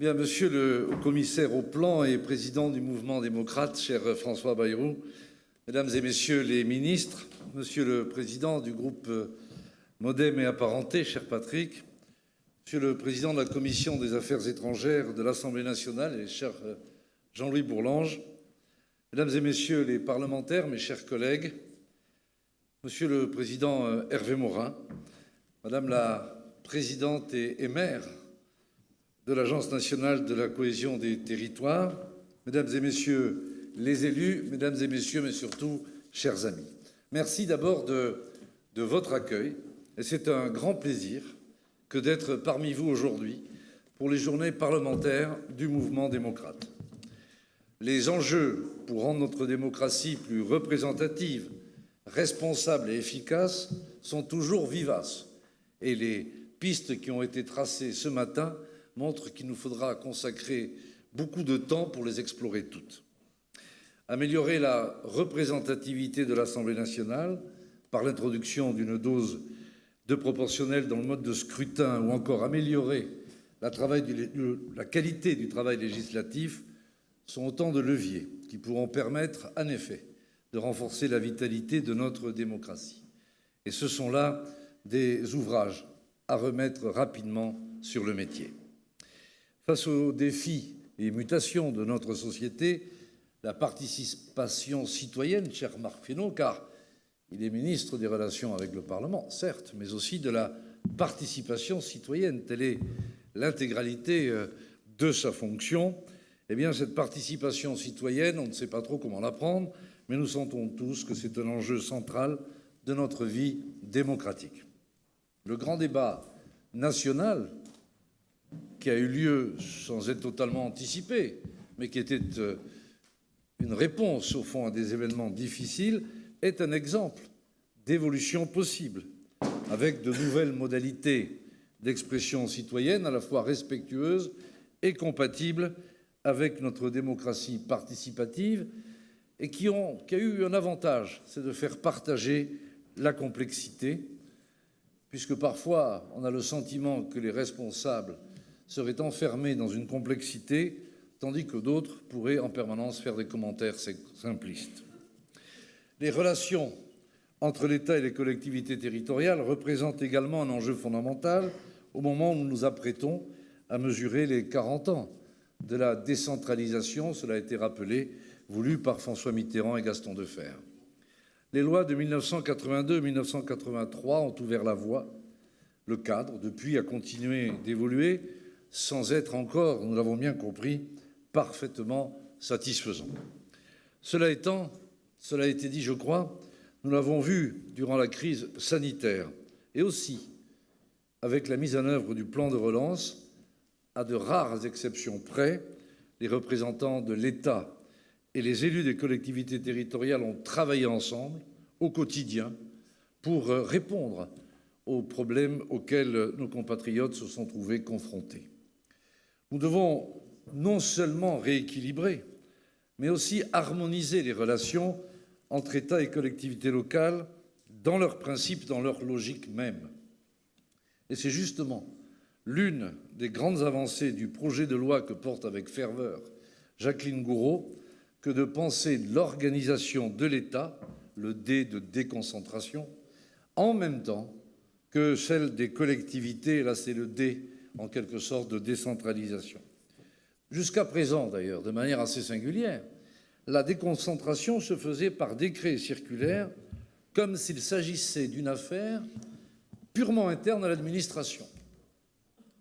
Bien, monsieur le commissaire au plan et président du mouvement démocrate, cher François Bayrou, mesdames et messieurs les ministres, monsieur le président du groupe Modem et Apparentés, cher Patrick, monsieur le président de la commission des affaires étrangères de l'Assemblée nationale et cher Jean-Louis Bourlanges, mesdames et messieurs les parlementaires, mes chers collègues, monsieur le président Hervé Morin, madame la présidente et maire de l'Agence nationale de la cohésion des territoires, mesdames et messieurs les élus, mesdames et messieurs, mais surtout, chers amis. Merci d'abord de votre accueil, et c'est un grand plaisir que d'être parmi vous aujourd'hui pour les journées parlementaires du mouvement démocrate. Les enjeux pour rendre notre démocratie plus représentative, responsable et efficace sont toujours vivaces, et les pistes qui ont été tracées ce matin montre qu'il nous faudra consacrer beaucoup de temps pour les explorer toutes. Améliorer la représentativité de l'Assemblée nationale par l'introduction d'une dose de proportionnelle dans le mode de scrutin ou encore améliorer la qualité du travail législatif sont autant de leviers qui pourront permettre, en effet, de renforcer la vitalité de notre démocratie. Et ce sont là des ouvrages à remettre rapidement sur le métier. Face aux défis et mutations de notre société, la participation citoyenne, cher Marc Fesneau, car il est ministre des Relations avec le Parlement, certes, mais aussi de la participation citoyenne, telle est l'intégralité de sa fonction. Eh bien, cette participation citoyenne, on ne sait pas trop comment la prendre, mais nous sentons tous que c'est un enjeu central de notre vie démocratique. Le grand débat national qui a eu lieu sans être totalement anticipé, mais qui était une réponse, au fond, à des événements difficiles, est un exemple d'évolution possible, avec de nouvelles modalités d'expression citoyenne, à la fois respectueuses et compatibles avec notre démocratie participative, et qui a eu un avantage, c'est de faire partager la complexité, puisque parfois on a le sentiment que les responsables seraient enfermés dans une complexité, tandis que d'autres pourraient en permanence faire des commentaires simplistes. Les relations entre l'État et les collectivités territoriales représentent également un enjeu fondamental au moment où nous nous apprêtons à mesurer les 40 ans de la décentralisation, cela a été rappelé, voulue par François Mitterrand et Gaston Defferre. Les lois de 1982 et 1983 ont ouvert la voie. Le cadre, depuis, a continué d'évoluer sans être encore, nous l'avons bien compris, parfaitement satisfaisant. Cela étant, cela a été dit, je crois, nous l'avons vu durant la crise sanitaire et aussi avec la mise en œuvre du plan de relance, à de rares exceptions près, les représentants de l'État et les élus des collectivités territoriales ont travaillé ensemble au quotidien pour répondre aux problèmes auxquels nos compatriotes se sont trouvés confrontés. Nous devons non seulement rééquilibrer, mais aussi harmoniser les relations entre État et collectivités locales dans leurs principes, dans leur logique même. Et c'est justement l'une des grandes avancées du projet de loi que porte avec ferveur Jacqueline Gourault que de penser l'organisation de l'État, le D de déconcentration, en même temps que celle des collectivités, et là c'est le D en quelque sorte de décentralisation. Jusqu'à présent d'ailleurs, de manière assez singulière, la déconcentration se faisait par décret circulaire comme s'il s'agissait d'une affaire purement interne à l'administration.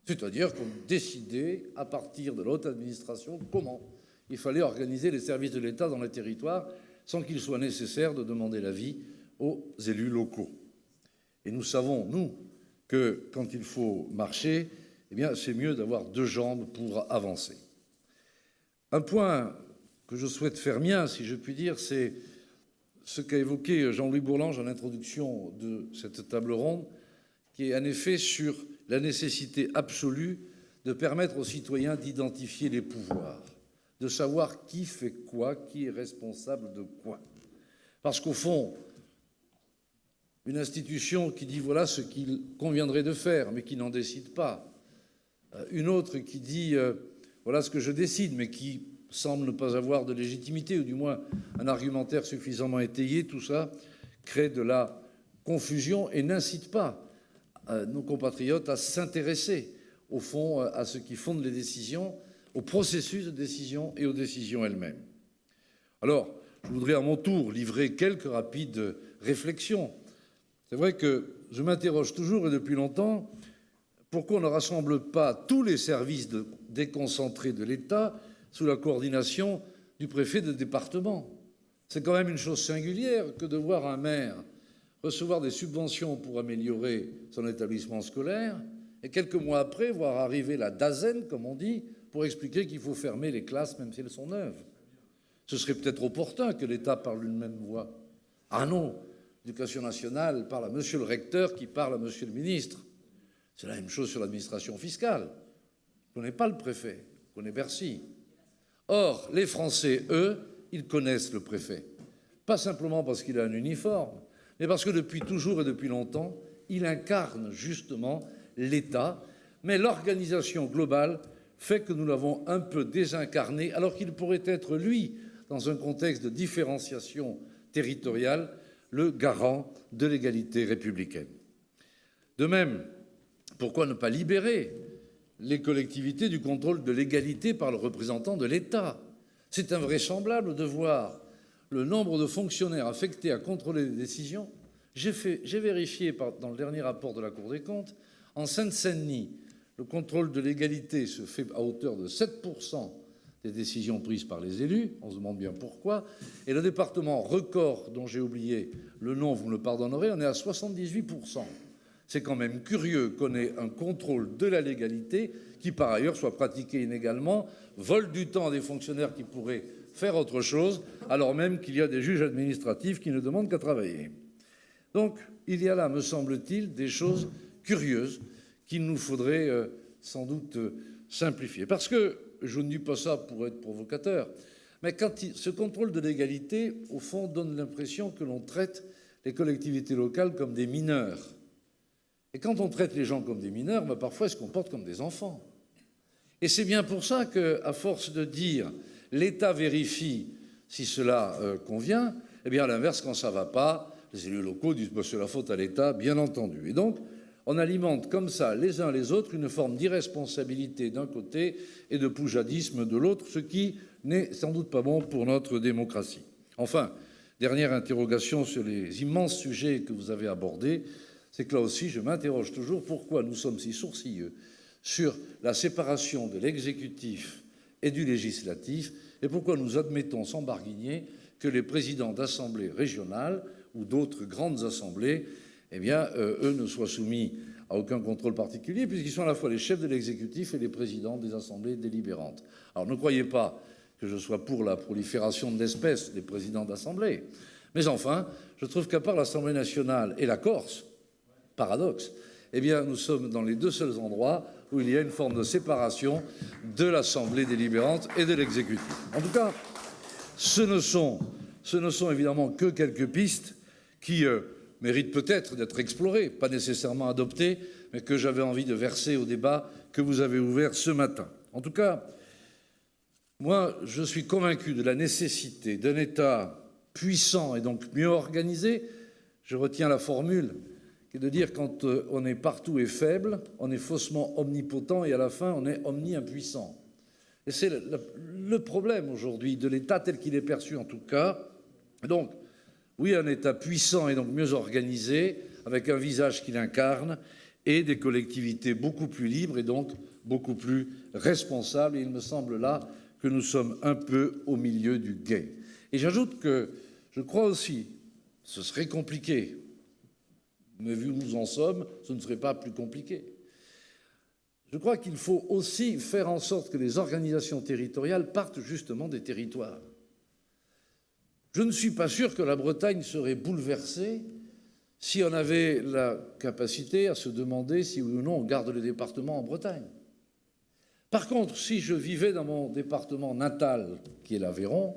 C'est-à-dire qu'on décidait à partir de la haute administration comment il fallait organiser les services de l'État dans les territoires sans qu'il soit nécessaire de demander l'avis aux élus locaux. Et nous savons, nous, que quand il faut marcher, eh bien, c'est mieux d'avoir deux jambes pour avancer. Un point que je souhaite faire mien, si je puis dire, c'est ce qu'a évoqué Jean-Louis Bourlanges en introduction de cette table ronde, qui est en effet sur la nécessité absolue de permettre aux citoyens d'identifier les pouvoirs, de savoir qui fait quoi, qui est responsable de quoi. Parce qu'au fond, une institution qui dit voilà ce qu'il conviendrait de faire, mais qui n'en décide pas. Une autre qui dit voilà ce que je décide, mais qui semble ne pas avoir de légitimité, ou du moins un argumentaire suffisamment étayé, tout ça crée de la confusion et n'incite pas nos compatriotes à s'intéresser, au fond, à ce qui fonde les décisions, au processus de décision et aux décisions elles-mêmes. Alors, je voudrais à mon tour livrer quelques rapides réflexions. C'est vrai que je m'interroge toujours et depuis longtemps pourquoi on ne rassemble pas tous les services déconcentrés de l'État sous la coordination du préfet de département. C'est quand même une chose singulière que de voir un maire recevoir des subventions pour améliorer son établissement scolaire et quelques mois après voir arriver la DAZEN, comme on dit, pour expliquer qu'il faut fermer les classes même si elles sont neuves. Ce serait peut-être opportun que l'État parle d'une même voix. Ah non, l'Éducation nationale parle à monsieur le recteur qui parle à monsieur le ministre. C'est la même chose sur l'administration fiscale. On ne connaît pas le préfet, on connaît Bercy. Or, les Français, eux, ils connaissent le préfet. Pas simplement parce qu'il a un uniforme, mais parce que depuis toujours et depuis longtemps, il incarne justement l'État. Mais l'organisation globale fait que nous l'avons un peu désincarné, alors qu'il pourrait être, lui, dans un contexte de différenciation territoriale, le garant de l'égalité républicaine. De même, pourquoi ne pas libérer les collectivités du contrôle de l'égalité par le représentant de l'État? C'est invraisemblable de voir le nombre de fonctionnaires affectés à contrôler les décisions. J'ai vérifié dans le dernier rapport de la Cour des comptes, en Seine-Saint-Denis, le contrôle de l'égalité se fait à hauteur de 7% des décisions prises par les élus, on se demande bien pourquoi, et le département record, dont j'ai oublié le nom, vous me le pardonnerez, on est à 78%. C'est quand même curieux qu'on ait un contrôle de la légalité qui, par ailleurs, soit pratiqué inégalement, vole du temps à des fonctionnaires qui pourraient faire autre chose, alors même qu'il y a des juges administratifs qui ne demandent qu'à travailler. Donc, il y a là, me semble-t-il, des choses curieuses qu'il nous faudrait sans doute simplifier. Parce que, je ne dis pas ça pour être provocateur, mais ce contrôle de l'égalité, au fond, donne l'impression que l'on traite les collectivités locales comme des mineurs. Et quand on traite les gens comme des mineurs, parfois ils se comportent comme des enfants. Et c'est bien pour ça qu'à force de dire l'État vérifie si cela convient, eh bien à l'inverse, quand ça ne va pas, les élus locaux disent c'est la faute à l'État, bien entendu. Et donc, on alimente comme ça, les uns les autres, une forme d'irresponsabilité d'un côté et de poujadisme de l'autre, ce qui n'est sans doute pas bon pour notre démocratie. Enfin, dernière interrogation sur les immenses sujets que vous avez abordés, c'est que là aussi, je m'interroge toujours pourquoi nous sommes si sourcilleux sur la séparation de l'exécutif et du législatif et pourquoi nous admettons sans barguigner que les présidents d'assemblées régionales ou d'autres grandes assemblées, eh bien, eux ne soient soumis à aucun contrôle particulier puisqu'ils sont à la fois les chefs de l'exécutif et les présidents des assemblées délibérantes. Alors ne croyez pas que je sois pour la prolifération de l'espèce des présidents d'assemblée, mais enfin, je trouve qu'à part l'Assemblée nationale et la Corse, paradoxe, eh bien, nous sommes dans les deux seuls endroits où il y a une forme de séparation de l'Assemblée délibérante et de l'exécutif. En tout cas, ce ne sont évidemment que quelques pistes qui méritent peut-être d'être explorées, pas nécessairement adoptées, mais que j'avais envie de verser au débat que vous avez ouvert ce matin. En tout cas, moi, je suis convaincu de la nécessité d'un État puissant et donc mieux organisé. Je retiens la formule qui est de dire quand on est partout et faible, on est faussement omnipotent et à la fin, on est omni-impuissant. Et c'est le problème aujourd'hui de l'État tel qu'il est perçu en tout cas. Donc, oui, un État puissant et donc mieux organisé, avec un visage qu'il incarne, et des collectivités beaucoup plus libres et donc beaucoup plus responsables. Et il me semble là que nous sommes un peu au milieu du gué. Et j'ajoute que je crois aussi, ce serait compliqué, mais vu où nous en sommes, ce ne serait pas plus compliqué. Je crois qu'il faut aussi faire en sorte que les organisations territoriales partent justement des territoires. Je ne suis pas sûr que la Bretagne serait bouleversée si on avait la capacité à se demander si oui ou non on garde le département en Bretagne. Par contre, si je vivais dans mon département natal, qui est l'Aveyron,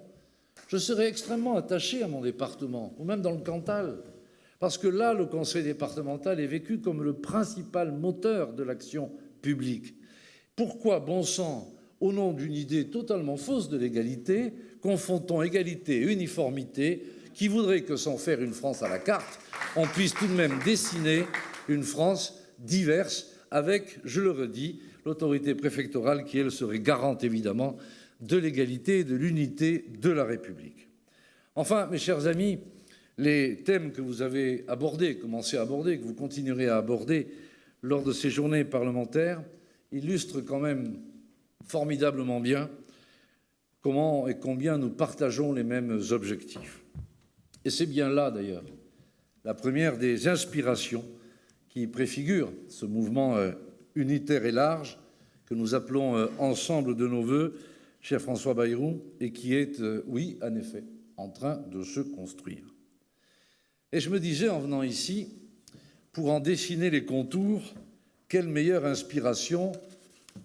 je serais extrêmement attaché à mon département, ou même dans le Cantal, parce que là, le conseil départemental est vécu comme le principal moteur de l'action publique. Pourquoi, bon sang, au nom d'une idée totalement fausse de l'égalité, confondant égalité et uniformité, qui voudrait que sans faire une France à la carte, on puisse tout de même dessiner une France diverse avec, je le redis, l'autorité préfectorale qui, elle, serait garante évidemment de l'égalité et de l'unité de la République. Enfin, mes chers amis, les thèmes que vous avez abordés, commencé à aborder, que vous continuerez à aborder lors de ces journées parlementaires, illustrent quand même formidablement bien comment et combien nous partageons les mêmes objectifs. Et c'est bien là, d'ailleurs, la première des inspirations qui préfigure ce mouvement unitaire et large que nous appelons ensemble de nos vœux, cher François Bayrou, et qui est, oui, en effet, en train de se construire. Et je me disais, en venant ici, pour en dessiner les contours, quelle meilleure inspiration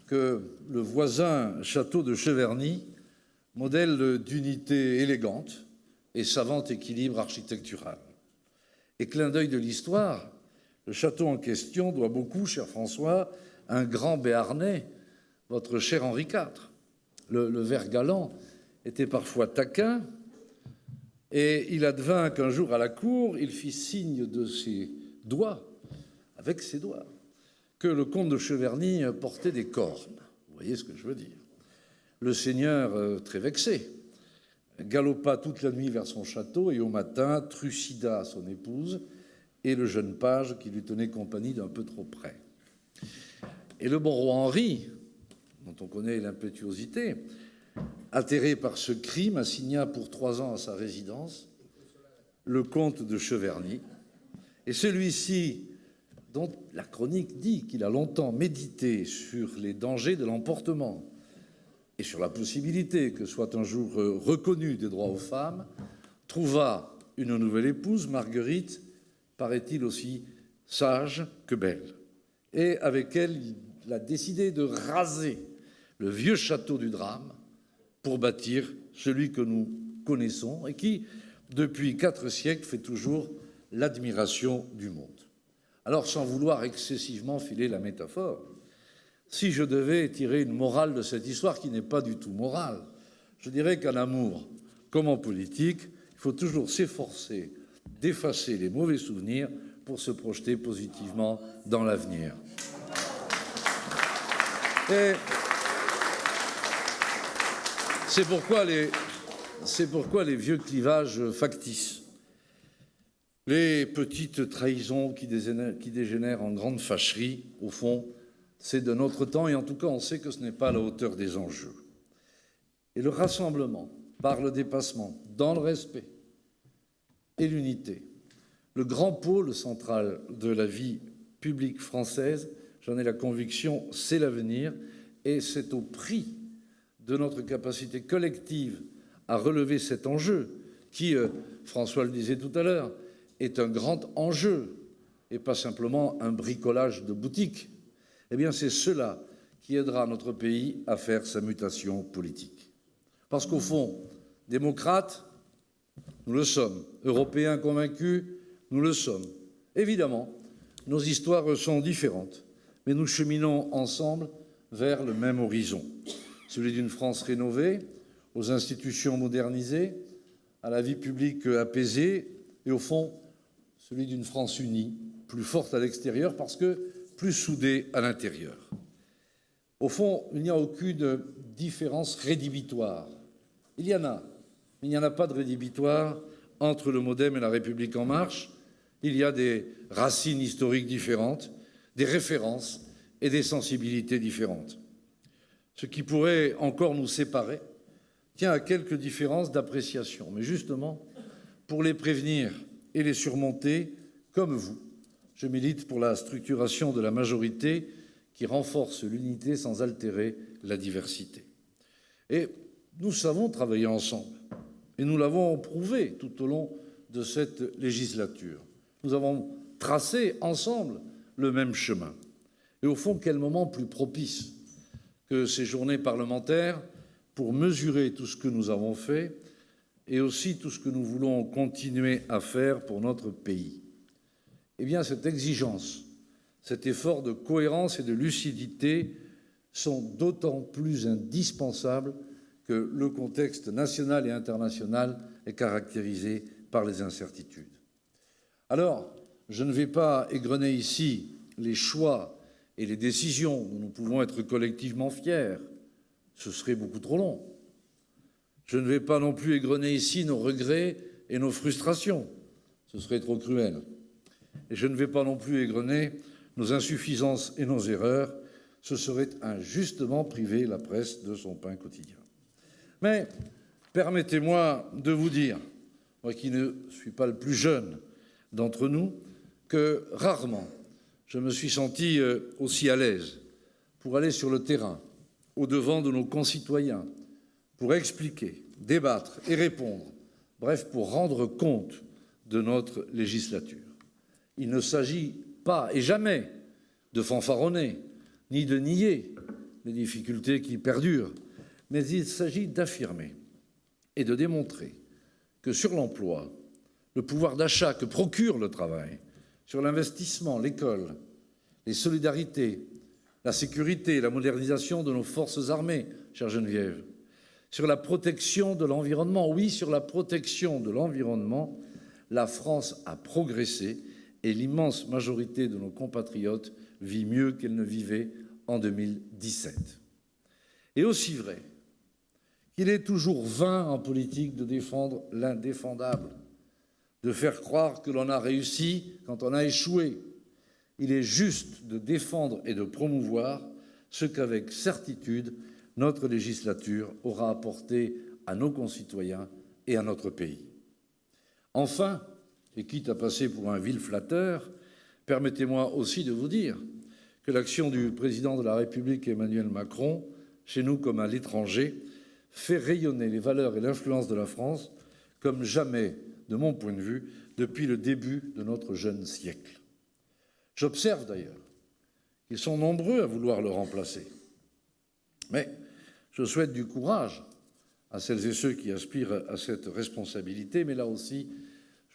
que le voisin château de Cheverny, modèle d'unité élégante et savant équilibre architectural. Et clin d'œil de l'histoire, le château en question doit beaucoup, cher François, à un grand Béarnais, votre cher Henri IV. Le ver galant était parfois taquin, et il advint qu'un jour à la cour, il fit signe de ses doigts, avec ses doigts, que le comte de Cheverny portait des cornes. Vous voyez ce que je veux dire. Le seigneur, très vexé, galopa toute la nuit vers son château et au matin trucida son épouse et le jeune page qui lui tenait compagnie d'un peu trop près. Et le bon roi Henri, dont on connaît l'impétuosité, atterré par ce crime, assigna pour 3 ans à sa résidence le comte de Cheverny. Et celui-ci, dont la chronique dit qu'il a longtemps médité sur les dangers de l'emportement et sur la possibilité que soit un jour reconnu des droits aux femmes, trouva une nouvelle épouse, Marguerite, paraît-il aussi sage que belle. Et avec elle, il a décidé de raser le vieux château du drame pour bâtir celui que nous connaissons et qui, depuis 4 siècles, fait toujours l'admiration du monde. Alors, sans vouloir excessivement filer la métaphore, si je devais tirer une morale de cette histoire qui n'est pas du tout morale, je dirais qu'en amour comme en politique, il faut toujours s'efforcer d'effacer les mauvais souvenirs pour se projeter positivement dans l'avenir. Et c'est pourquoi les vieux clivages factices, les petites trahisons qui dégénèrent en grandes fâcheries, au fond, c'est de notre temps, et en tout cas, on sait que ce n'est pas à la hauteur des enjeux. Et le rassemblement, par le dépassement, dans le respect et l'unité, le grand pôle central de la vie publique française, j'en ai la conviction, c'est l'avenir, et c'est au prix de notre capacité collective à relever cet enjeu, qui, François le disait tout à l'heure, est un grand enjeu, et pas simplement un bricolage de boutique. Eh bien, c'est cela qui aidera notre pays à faire sa mutation politique. Parce qu'au fond, démocrates, nous le sommes. Européens convaincus, nous le sommes. Évidemment, nos histoires sont différentes, mais nous cheminons ensemble vers le même horizon, celui d'une France rénovée, aux institutions modernisées, à la vie publique apaisée, et au fond, celui d'une France unie, plus forte à l'extérieur parce que plus soudée à l'intérieur. Au fond, il n'y a aucune différence rédhibitoire. Il y en a, mais il n'y en a pas de rédhibitoire entre le MoDem et la République en marche. Il y a des racines historiques différentes, des références et des sensibilités différentes. Ce qui pourrait encore nous séparer tient à quelques différences d'appréciation. Mais justement, pour les prévenir et les surmonter, comme vous, je milite pour la structuration de la majorité qui renforce l'unité sans altérer la diversité. Et nous savons travailler ensemble, et nous l'avons prouvé tout au long de cette législature. Nous avons tracé ensemble le même chemin. Et au fond, quel moment plus propice que ces journées parlementaires pour mesurer tout ce que nous avons fait et aussi tout ce que nous voulons continuer à faire pour notre pays. Eh bien, cette exigence, cet effort de cohérence et de lucidité sont d'autant plus indispensables que le contexte national et international est caractérisé par les incertitudes. Alors, je ne vais pas égrener ici les choix et les décisions dont nous pouvons être collectivement fiers. Ce serait beaucoup trop long. Je ne vais pas non plus égrener ici nos regrets et nos frustrations. Ce serait trop cruel. Et je ne vais pas non plus égrener nos insuffisances et nos erreurs. Ce serait injustement priver la presse de son pain quotidien. Mais permettez-moi de vous dire, moi qui ne suis pas le plus jeune d'entre nous, que rarement je me suis senti aussi à l'aise pour aller sur le terrain, au-devant de nos concitoyens, pour expliquer, débattre et répondre, bref, pour rendre compte de notre législature. Il ne s'agit pas, et jamais, de fanfaronner, ni de nier les difficultés qui perdurent, mais il s'agit d'affirmer et de démontrer que sur l'emploi, le pouvoir d'achat que procure le travail, sur l'investissement, l'école, les solidarités, la sécurité et la modernisation de nos forces armées, chère Geneviève, sur la protection de l'environnement, oui, sur la protection de l'environnement, la France a progressé et l'immense majorité de nos compatriotes vit mieux qu'elle ne vivait en 2017. Et aussi vrai qu'il est toujours vain en politique de défendre l'indéfendable, de faire croire que l'on a réussi quand on a échoué. Il est juste de défendre et de promouvoir ce qu'avec certitude notre législature aura apporté à nos concitoyens et à notre pays. Enfin, et quitte à passer pour un vil flatteur, permettez-moi aussi de vous dire que l'action du président de la République Emmanuel Macron, chez nous comme à l'étranger, fait rayonner les valeurs et l'influence de la France comme jamais, de mon point de vue, depuis le début de notre jeune siècle. J'observe d'ailleurs qu'ils sont nombreux à vouloir le remplacer. Mais je souhaite du courage à celles et ceux qui aspirent à cette responsabilité, mais là aussi,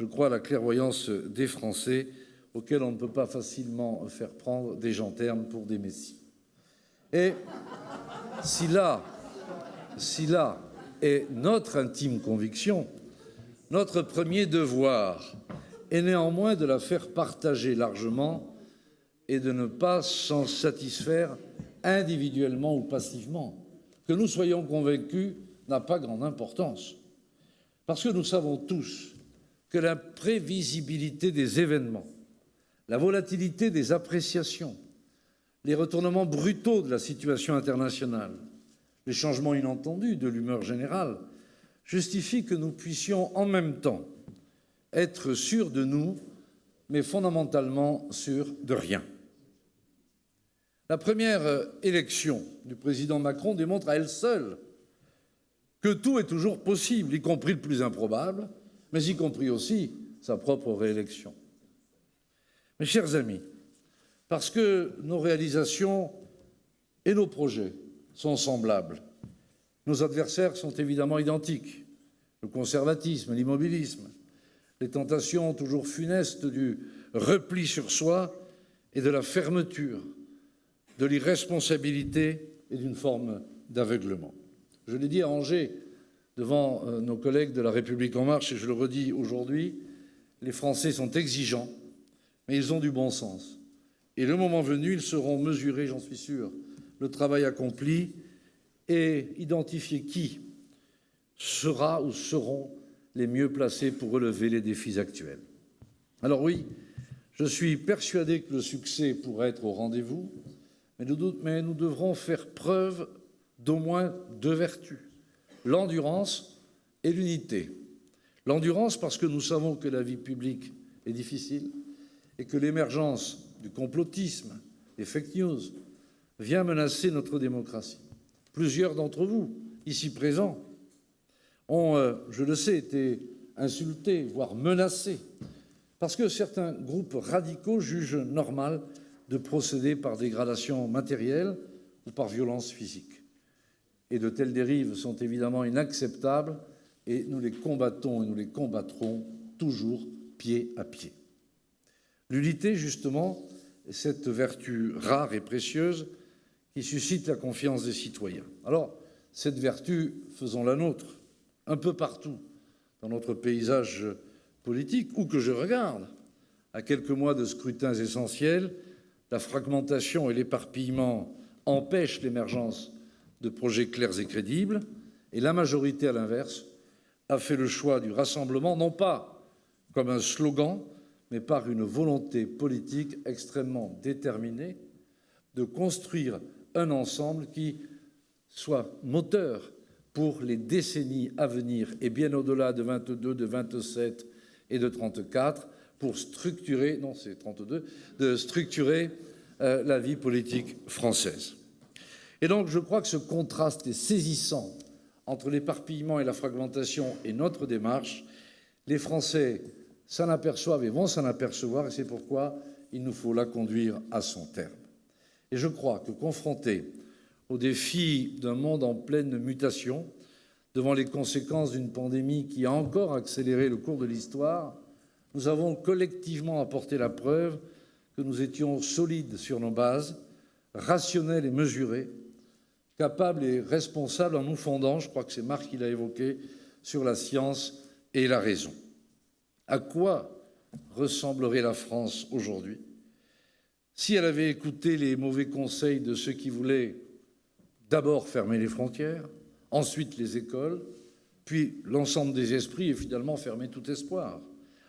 je crois à la clairvoyance des Français, auxquels on ne peut pas facilement faire prendre des gendarmes pour des messies. Et si là est notre intime conviction, notre premier devoir est néanmoins de la faire partager largement et de ne pas s'en satisfaire individuellement ou passivement. Que nous soyons convaincus n'a pas grande importance, parce que nous savons tous que la prévisibilité des événements, la volatilité des appréciations, les retournements brutaux de la situation internationale, les changements inattendus de l'humeur générale justifient que nous puissions en même temps être sûrs de nous, mais fondamentalement sûrs de rien. La première élection du président Macron démontre à elle seule que tout est toujours possible, y compris le plus improbable, mais y compris aussi sa propre réélection. Mes chers amis, parce que nos réalisations et nos projets sont semblables, nos adversaires sont évidemment identiques. Le conservatisme, l'immobilisme, les tentations toujours funestes du repli sur soi et de la fermeture, de l'irresponsabilité et d'une forme d'aveuglement. Je l'ai dit à Angers, devant nos collègues de La République En Marche, et je le redis aujourd'hui, les Français sont exigeants, mais ils ont du bon sens. Et le moment venu, ils sauront mesurer, j'en suis sûr, le travail accompli et identifier qui sera ou seront les mieux placés pour relever les défis actuels. Alors oui, je suis persuadé que le succès pourrait être au rendez-vous, mais nous devrons faire preuve d'au moins deux vertus, l'endurance et l'unité. L'endurance parce que nous savons que la vie publique est difficile et que l'émergence du complotisme, des fake news, vient menacer notre démocratie. Plusieurs d'entre vous, ici présents, ont, je le sais, été insultés, voire menacés, parce que certains groupes radicaux jugent normal de procéder par dégradation matérielle ou par violence physique. Et de telles dérives sont évidemment inacceptables et nous les combattons et nous les combattrons toujours pied à pied. L'unité, justement, est cette vertu rare et précieuse qui suscite la confiance des citoyens. Alors, cette vertu, faisons la nôtre, un peu partout dans notre paysage politique, où que je regarde. À quelques mois de scrutins essentiels, la fragmentation et l'éparpillement empêchent l'émergence de projets clairs et crédibles, et la majorité, à l'inverse, a fait le choix du rassemblement, non pas comme un slogan, mais par une volonté politique extrêmement déterminée de construire un ensemble qui soit moteur pour les décennies à venir et bien au-delà de 22, de 27 et de 34, pour structurer, non c'est 32, de structurer la vie politique française. Et donc je crois que ce contraste est saisissant entre l'éparpillement et la fragmentation et notre démarche. Les Français s'en aperçoivent et vont s'en apercevoir, et c'est pourquoi il nous faut la conduire à son terme. Et je crois que confrontés aux défis d'un monde en pleine mutation, devant les conséquences d'une pandémie qui a encore accéléré le cours de l'histoire, nous avons collectivement apporté la preuve que nous étions solides sur nos bases, rationnels et mesurés, capables et responsables en nous fondant, je crois que c'est Marc qui l'a évoqué, sur la science et la raison. À quoi ressemblerait la France aujourd'hui si elle avait écouté les mauvais conseils de ceux qui voulaient d'abord fermer les frontières, ensuite les écoles, puis l'ensemble des esprits et finalement fermer tout espoir?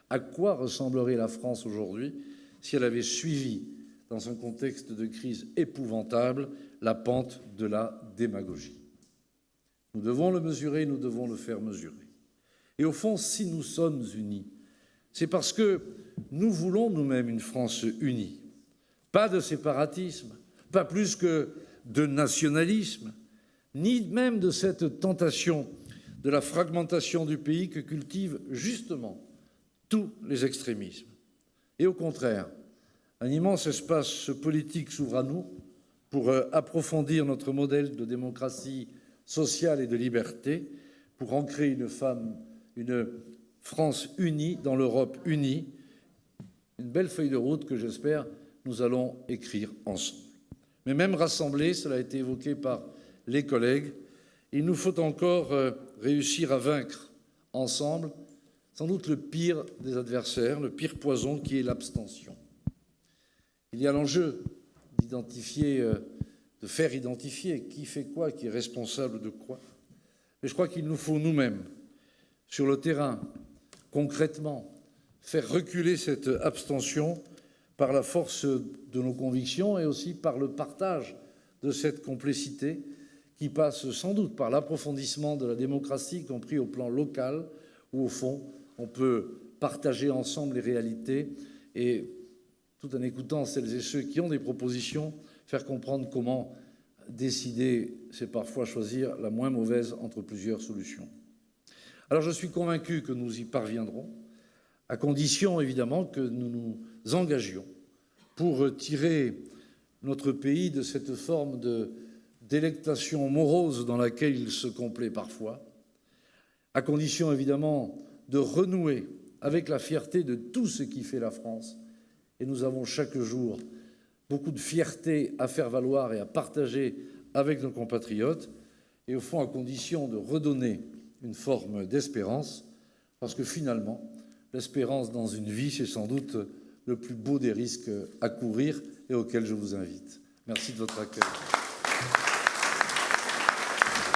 À quoi ressemblerait la France aujourd'hui si elle avait suivi, dans un contexte de crise épouvantable, la pente de la démagogie? Nous devons le mesurer, nous devons le faire mesurer. Et au fond, si nous sommes unis, c'est parce que nous voulons nous-mêmes une France unie. Pas de séparatisme, pas plus que de nationalisme, ni même de cette tentation de la fragmentation du pays que cultivent justement tous les extrémismes. Et au contraire, un immense espace politique s'ouvre à nous pour approfondir notre modèle de démocratie sociale et de liberté, pour ancrer une France unie dans l'Europe unie, une belle feuille de route que j'espère nous allons écrire ensemble. Mais même rassemblés, cela a été évoqué par les collègues, il nous faut encore réussir à vaincre ensemble sans doute le pire des adversaires, le pire poison qui est l'abstention. Il y a l'enjeu d'identifier, de faire identifier qui fait quoi, qui est responsable de quoi. Mais je crois qu'il nous faut nous-mêmes, sur le terrain, concrètement, faire reculer cette abstention par la force de nos convictions et aussi par le partage de cette complicité qui passe sans doute par l'approfondissement de la démocratie, y compris au plan local, où au fond on peut partager ensemble les réalités et, tout en écoutant celles et ceux qui ont des propositions, faire comprendre comment décider, c'est parfois choisir la moins mauvaise entre plusieurs solutions. Alors je suis convaincu que nous y parviendrons, à condition évidemment que nous nous engagions pour tirer notre pays de cette forme de délectation morose dans laquelle il se complaît parfois, à condition évidemment de renouer avec la fierté de tout ce qui fait la France. Et nous avons chaque jour beaucoup de fierté à faire valoir et à partager avec nos compatriotes, et au fond à condition de redonner une forme d'espérance, parce que finalement, l'espérance dans une vie, c'est sans doute le plus beau des risques à courir et auquel je vous invite. Merci de votre accueil.